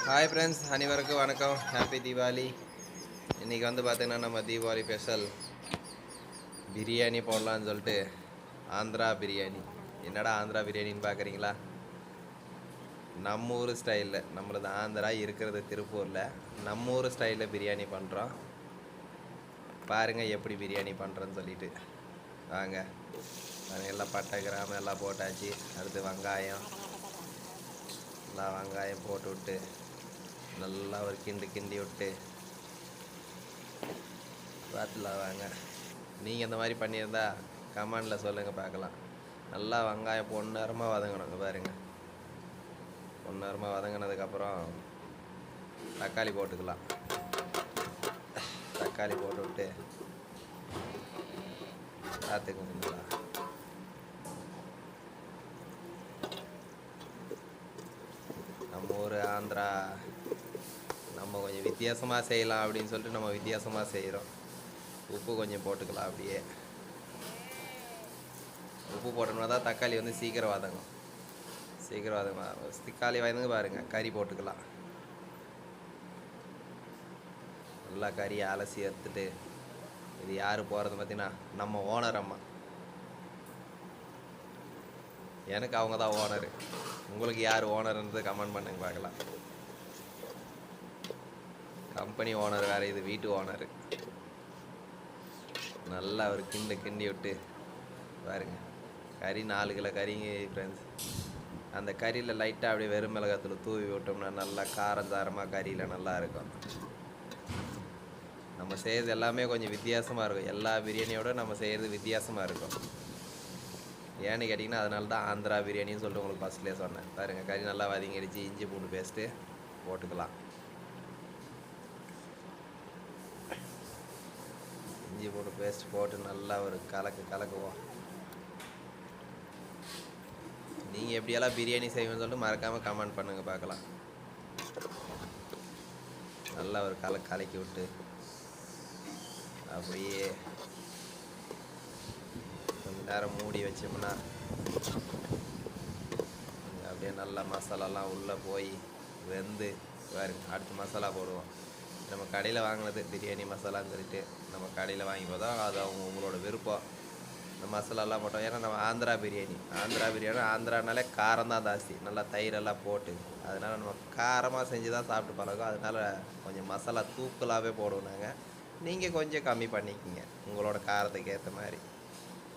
Hi friends, அனைவருக்கும் வணக்கம். Happy Deepavali. இன்றைக்கி வந்து பார்த்திங்கன்னா நம்ம தீபாவளி ஸ்பெஷல் பிரியாணி போடலான்னு சொல்லிட்டு ஆந்திரா பிரியாணி. என்னடா ஆந்திரா பிரியாணின்னு பார்க்குறீங்களா? நம்ம ஊர் ஸ்டைலில், நம்மளது ஆந்திரா இருக்கிறது திருப்பூரில், நம்ம ஊர் ஸ்டைலில் பிரியாணி பண்ணுறோம். பாருங்கள் எப்படி பிரியாணி பண்ணுறோன்னு சொல்லிட்டு. வாங்க, எல்லாம் பட்டை கிராமம் எல்லாம் போட்டாச்சு. அடுத்து வெங்காயம் போட்டு விட்டு நல்லா ஒரு கிண்டி விட்டு பார்த்துலாம். வாங்க, நீங்கள் இந்த மாதிரி பண்ணியிருந்தா கமெண்டில் சொல்லுங்கள் பார்க்கலாம். நல்லா வெங்காயம் பொன்னேரமாக வதங்கணும். பாருங்கள், பொன்னேரமாக வதங்கினதுக்கப்புறம் தக்காளி போட்டுக்கலாம். தக்காளி போட்டு விட்டு பார்த்துக்கோங்களா. நம்ம ஊர் ஆந்திரா நம்ம கொஞ்சம் வித்தியாசமாக செய்யலாம் அப்படின்னு சொல்லிட்டு நம்ம வித்தியாசமாக செய்கிறோம். உப்பு கொஞ்சம் போட்டுக்கலாம். அப்படியே உப்பு போட்டோம்னா தான் தக்காளி வந்து சீக்கிரம் வதங்கும். தக்காளி வதங்க பாருங்கள். கறி போட்டுக்கலாம். நல்லா கறியை அலசி எடுத்துட்டு, இது யார் போகிறது பார்த்தீங்கன்னா நம்ம ஓனர் அம்மா. எனக்கு அவங்க தான் ஓனரு. உங்களுக்கு யார் ஓனர்ன்றது கமெண்ட் பண்ணுங்க பார்க்கலாம். கம்பெனி ஓனர் வேறு, இது வீட்டு ஓனரு. நல்லா ஒரு கிண்டி விட்டு பாருங்க. கறி 4 கிலோ கறிங்க ஃப்ரெண்ட்ஸ். அந்த கறியில் லைட்டாக அப்படியே வெறும் மிளகாத்தூள் தூவி விட்டோம்னா நல்லா காரஞ்சாரமாக கறியில் நல்லா இருக்கும். நம்ம செய்கிறது எல்லாமே கொஞ்சம் வித்தியாசமாக இருக்கும். எல்லா பிரியாணியோட நம்ம செய்கிறது வித்தியாசமாக இருக்கும். ஏன்னு கேட்டிங்கன்னா அதனால தான் ஆந்திரா பிரியாணின்னு சொல்லிட்டு உங்களுக்கு ஃபஸ்ட்லேயே சொன்னேன். பாருங்கள், கறி நல்லா வதங்கிடுச்சு. இஞ்சி பூண்டு பேஸ்ட்டு போட்டுக்கலாம். இஞ்சி பூண்டு பேஸ்ட் போட்டு நல்லா ஒரு கலக்குவோம். நீங்கள் எப்படியெல்லாம் பிரியாணி செய்வேன்னு சொல்லிட்டு மறக்காமல் கமெண்ட் பண்ணுங்கள் பார்க்கலாம். நல்லா ஒரு கலக்கி விட்டு அப்படியே கொஞ்ச நேரம் மூடி வச்சோம்னா அப்படியே நல்லா மசாலாலாம் உள்ளே போய் வெந்து பாருங்க. அடுத்து மசாலா போடுவோம். நம்ம கடையில் வாங்கினது பிரியாணி மசாலான்னு சொல்லிட்டு நம்ம கடையில் வாங்கி போதும். அது உங்களோட விருப்பம். இந்த மசாலாலாம் போட்டோம். ஏன்னா நம்ம ஆந்திரா பிரியாணி ஆந்திரானாலே காரம் தான் ஜாஸ்தி. நல்லா தயிரெல்லாம் போட்டு அதனால் நம்ம காரமாக செஞ்சு தான் சாப்பிட்டு பழகும். அதனால் கொஞ்சம் மசாலா தூக்கலாகவே போடுவோம் நாங்கள். நீங்கள் கொஞ்சம் கம்மி பண்ணிக்கிங்க உங்களோட காரத்துக்கு ஏற்ற மாதிரி.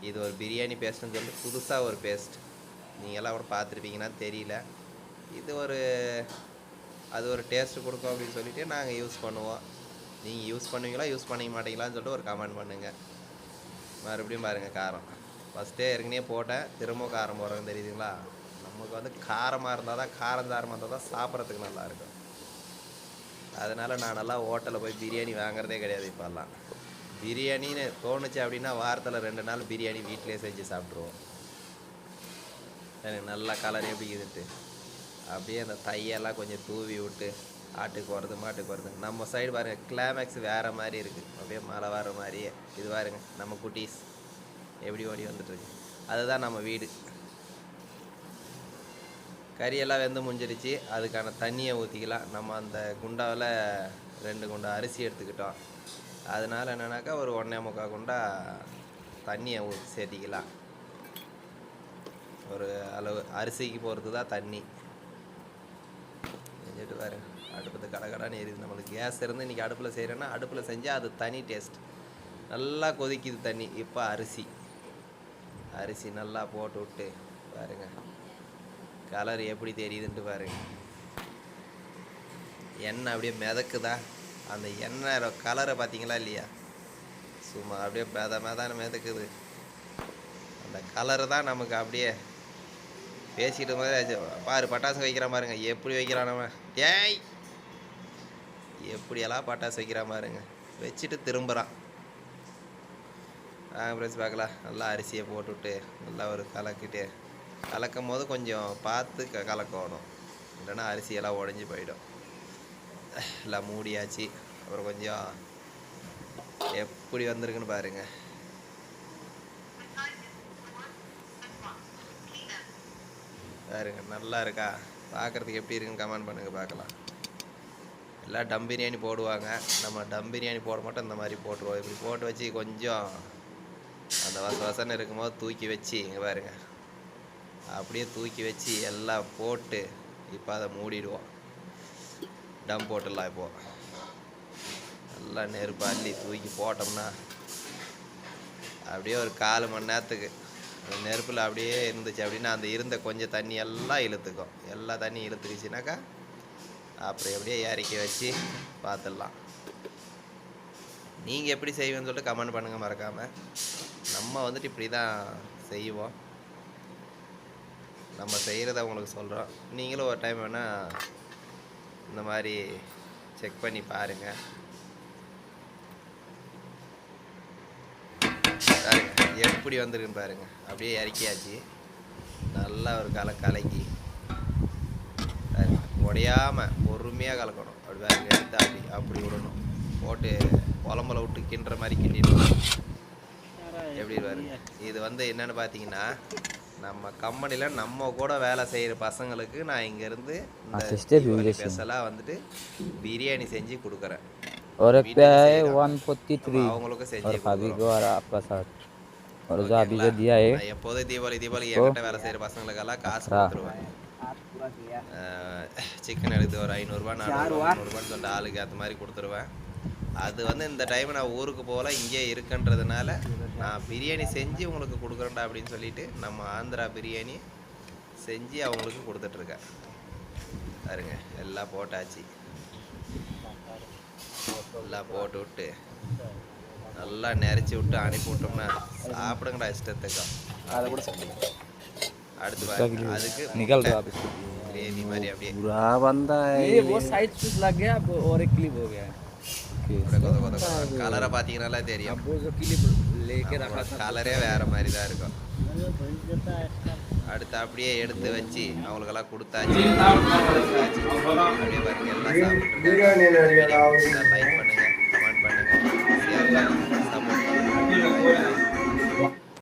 இது ஒரு பிரியாணி பேஸ்ட்டுன்னு சொல்லிட்டு புதுசாக ஒரு பேஸ்ட் நீங்கள்லாம் கூட பார்த்துருப்பீங்கன்னா தெரியல. இது அது ஒரு டேஸ்ட்டு கொடுக்கும் அப்படின்னு சொல்லிட்டு நாங்கள் யூஸ் பண்ணுவோம். நீங்கள் யூஸ் பண்ணுவீங்களா யூஸ் பண்ணிக்க மாட்டீங்களான்னு சொல்லிட்டு ஒரு கமெண்ட் பண்ணுங்கள். மறுபடியும் பாருங்கள், காரம் ஃபஸ்ட்டே ஏற்கனவே போட்டேன், திரும்ப காரம் போடுறேன்னு தெரியுதுங்களா. நமக்கு வந்து காரமாக இருந்தால் தான், காரஞ்சாரமாக இருந்தால் தான் சாப்பிட்றதுக்கு நல்லாயிருக்கும். அதனால் நான் நல்லா ஹோட்டலில் போய் பிரியாணி வாங்குறதே கிடையாது. இப்போல்லாம் பிரியாணின்னு தோணுச்சு அப்படின்னா வாரத்தில் 2 நாள் பிரியாணி வீட்டிலே செஞ்சு சாப்பிட்ருவோம். எனக்கு நல்லா கலர் எப்படி இதுட்டு அப்படியே அந்த தையெல்லாம் கொஞ்சம் தூவி விட்டு ஆட்டுக்கு வருது மாட்டுக்கு வருது. நம்ம சைடு பாருங்கள், கிளைமேக்ஸ் வேறு மாதிரி இருக்குது. அப்படியே மழை வர மாதிரியே இது பாருங்க. நம்ம குட்டீஸ் எப்படி ஓடி வந்துட்டுருக்கு. அதுதான் நம்ம வீடு. கறியெல்லாம் வெந்து முடிஞ்சிருச்சு. அதுக்கான தண்ணியை ஊற்றிக்கலாம். நம்ம அந்த குண்டாவில் 2 குண்டா அரிசி எடுத்துக்கிட்டோம். அதனால் என்னென்னாக்கா ஒரு 1.25 குண்டா தண்ணியை சேர்த்திக்கலாம். ஒரு அளவு அரிசிக்கு போகிறது தான் தண்ணி. செஞ்சுட்டு பாருங்க, அடுப்பத்து கடகடான்னு எரியுது. நம்மளுக்கு கேஸ் இருந்து இன்றைக்கி அடுப்பில் செய்கிறேன்னா அடுப்பில் செஞ்சால் அது தனி டேஸ்ட். நல்லா கொதிக்குது தண்ணி. இப்போ அரிசி நல்லா போட்டு விட்டு பாருங்க, கலர் எப்படி தெரியுதுன்ட்டு பாருங்க. எண்ணெய் அப்படியே மிதக்குதா, அந்த எண்ணெய் கலரை பார்த்தீங்களா இல்லையா? சும்மா அப்படியே மேதான மிதக்குது. அந்த கலரு தான் நமக்கு அப்படியே பேசிக்கிட்டு போது பாரு. பட்டாசு வைக்கிறான் பாருங்க, எப்படி வைக்கிறான் நம்ம. டேய், எப்படியெல்லாம் பட்டாசு வைக்கிறான் பாருங்க. வச்சுட்டு திரும்புகிறான். ஃப்ரெண்ட்ஸ் பார்க்கலாம். நல்லா அரிசியை போட்டுவிட்டு நல்லா ஒரு கலக்கும் போது கொஞ்சம் பார்த்து கலக்கணும். இல்லைன்னா அரிசியெல்லாம் உடஞ்சி போயிடும். எல்லாம் மூடியாச்சு. அப்புறம் கொஞ்சம் எப்படி வந்திருக்குன்னு பாருங்கள். பாருங்க, நல்லா இருக்கா? பார்க்குறதுக்கு எப்படி இருக்குன்னு கமெண்ட் பண்ணுங்கள் பார்க்கலாம். எல்லாம் டம் பிரியாணி போடுவாங்க. நம்ம டம் பிரியாணி போட மாட்டோம், இந்த மாதிரி போட்டுருவோம். இப்படி போட்டு வச்சு கொஞ்சம் அந்த வசன்னு இருக்கும்போது தூக்கி வச்சு இங்கே பாருங்க, அப்படியே தூக்கி வச்சு எல்லாம் போட்டு இப்போ அதை மூடிடுவோம். டம் போட்டுடலாம். இப்போது நல்லா நெருப்பு அள்ளி தூக்கி போட்டோம்னா அப்படியே ஒரு 4 மணி நேரத்துக்கு அந்த நெருப்பில் அப்படியே இருந்துச்சு அப்படின்னா அந்த இருந்த கொஞ்சம் தண்ணி எல்லாம் இழுத்துக்கும். எல்லா தண்ணி இழுத்துக்குச்சுனாக்கா அப்புறம் எப்படியே இறக்கி வச்சு பார்த்துடலாம். நீங்கள் எப்படி செய்வீங்கன்னு சொல்லிட்டு கமெண்ட் பண்ணுங்கள் மறக்காமல். நம்ம வந்துட்டு இப்படி தான் செய்வோம். நம்ம செய்கிறத உங்களுக்கு சொல்கிறோம். நீங்களும் ஒரு டைம் வேணால் இந்த மாதிரி செக் பண்ணி பாருங்கள். பாருங்க எப்படி வந்துருக்குன்னு பாருங்கள். அப்படியே இறக்கியாச்சு. நல்லா ஒரு கலக்கி உடையாமல் பொறுமையாக கலக்கணும். அப்படி பாருங்க, எடுத்து அப்படி விடணும். போட்டு குழம்புல விட்டு கிண்டுற மாதிரி கிண்டிடணும். எப்படி பாருங்க. இது வந்து என்னென்னு பார்த்தீங்கன்னா, நம்ம கம்பெனியில் நம்ம கூட வேலை செய்கிற பசங்களுக்கு நான் இங்கேருந்து ஸ்பெஷலாக வந்துட்டு பிரியாணி செஞ்சு கொடுக்குறேன். அவங்களுக்கும் செஞ்சு எப்போதும் தீபாவளி என்கிட்ட வேலை செய்கிற பசங்களுக்கெல்லாம் காசு கொடுத்துருவேன். சிக்கன் எடுத்து ஒரு 500ரூபா 400ரூபான்னு சொல்லிட்டு ஆளுக்கு அந்த மாதிரி கொடுத்துருவேன். அது வந்து இந்த டைம் நான் ஊருக்கு போகல, இங்கே இருக்குன்றதுனால நான் பிரியாணி செஞ்சு உங்களுக்கு கொடுக்குறேன்டா அப்படின்னு சொல்லிட்டு நம்ம ஆந்திரா பிரியாணி செஞ்சு அவங்களுக்கு கொடுத்துட்ருக்கேன். பாருங்க எல்லாம் போட்டாச்சு. எல்லாம் போட்டு விட்டு நல்லா நிறச்சி விட்டு அனுப்பி விட்டோம்னா சாப்பிடுங்கடா இஷ்டத்துக்கு. அடுத்து பாருங்க அதுக்கு கிரேவி மாதிரி அப்படியே கலரை பார்த்தீங்கன்னாலே தெரியும். கலரே வேற மாதிரி தான் இருக்கும். அடுத்து அப்படியே எடுத்து வச்சு அவங்களுக்கெல்லாம் கொடுத்தாச்சு. அப்படியே பாருங்க எல்லாம் சாப்பிட்டு லைக் பண்ணுங்க, கமெண்ட் பண்ணுங்க, ஷேர் பண்ணுங்க, சப்போர்ட் பண்ணுங்க.